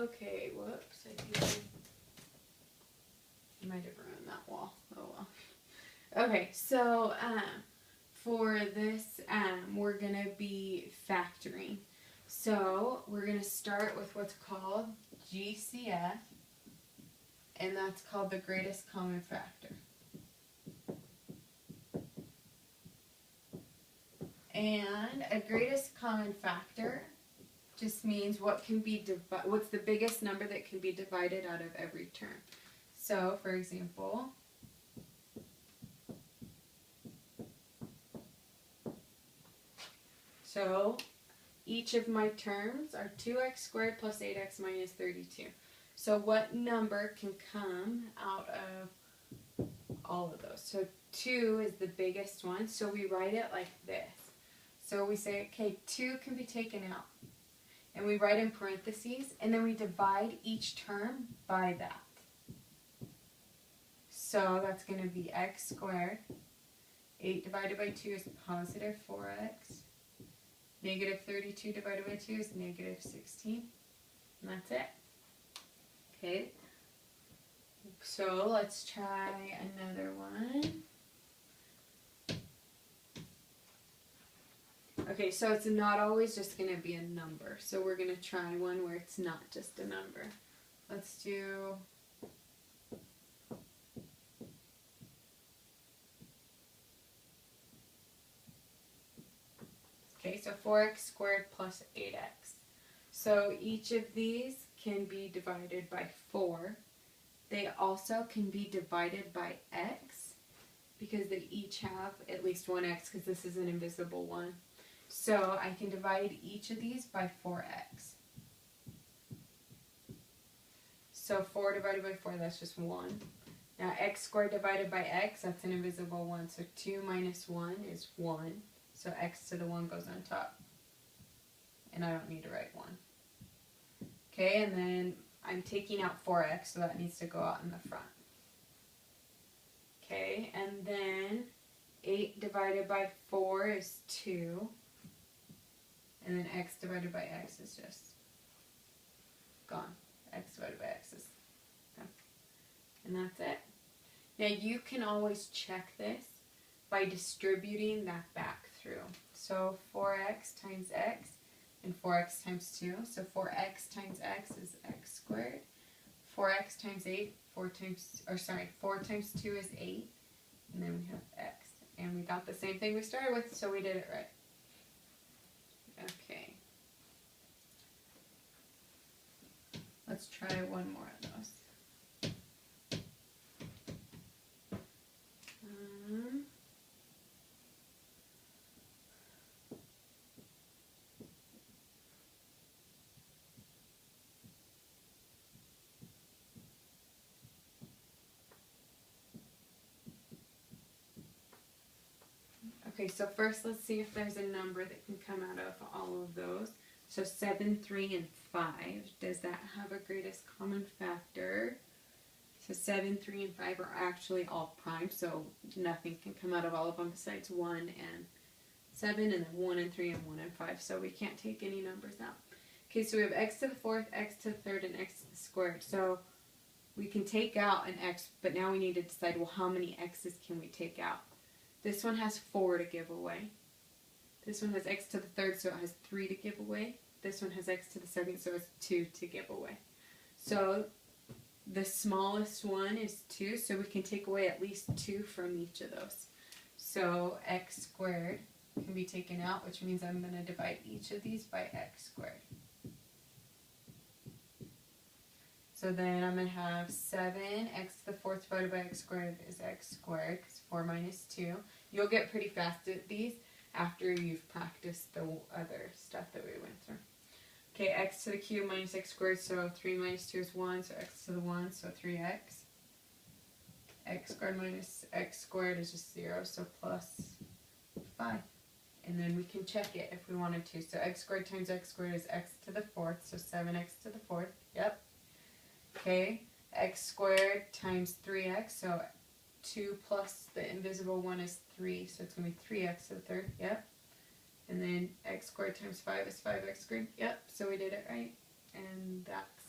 Okay, whoops. I think I might have ruined that wall. Oh well. Okay, so for this, we're going to be factoring. So we're going to start with what's called GCF, and that's called the greatest common factor. And a greatest common factor just means what's the biggest number that can be divided out of every term. So, for example, each of my terms are 2x squared plus 8x minus 32. So what number can come out of all of those? So 2 is the biggest one, so we write it like this. So we say, okay, 2 can be taken out. And we write in parentheses, and then we divide each term by that. So that's going to be x squared. 8 divided by 2 is positive 4x. Negative 32 divided by 2 is negative 16. And that's it. Okay. So let's try another one. Okay, so it's not always just going to be a number. So we're going to try one where it's not just a number. Let's do... Okay, so 4x squared plus 8x. So each of these can be divided by 4. They also can be divided by x because they each have at least one x because this is an invisible one. So I can divide each of these by 4x. So 4 divided by 4, that's just 1. Now x squared divided by x, that's an invisible 1. So 2 minus 1 is 1. So x to the 1 goes on top. And I don't need to write 1. Okay, and then I'm taking out 4x, so that needs to go out in the front. Okay, and then 8 divided by 4 is 2. And then x divided by x is just gone. X divided by x is gone. And that's it. Now you can always check this by distributing that back through. So 4x times x and 4x times 2. So 4x times x is x squared. 4x times 8, 4 times 2 is 8. And then we have x. And we got the same thing we started with, so we did it right. Okay. Let's try one more of those. Okay, so first let's see if there's a number that can come out of all of those. So 7, 3, and 5. Does that have a greatest common factor? So 7, 3, and 5 are actually all prime, so nothing can come out of all of them besides 1 and 7, and then 1 and 3, and 1 and 5. So we can't take any numbers out. Okay, so we have x to the 4th, x to the 3rd, and x to the squared. So we can take out an x, but now we need to decide, well, how many x's can we take out? This one has 4 to give away. This one has x to the 3rd, so it has 3 to give away. This one has x to the 2nd, so it's 2 to give away. So the smallest one is 2, so we can take away at least 2 from each of those. So x squared can be taken out, which means I'm going to divide each of these by x squared. So then I'm going to have 7, x to the 4th divided by x squared is x squared, because 4 minus 2. You'll get pretty fast at these after you've practiced the other stuff that we went through. Okay, x to the cube minus x squared, so 3 minus 2 is 1, so x to the 1, so 3x. X squared minus x squared is just 0, so plus 5. And then we can check it if we wanted to. So x squared times x squared is x to the 4th, so 7x to the 4th, yep. Okay, x squared times 3x, so 2 plus the invisible 1 is 3, so it's going to be 3x to the 3rd, yep. And then x squared times 5 is 5x squared, yep, so we did it right. And that's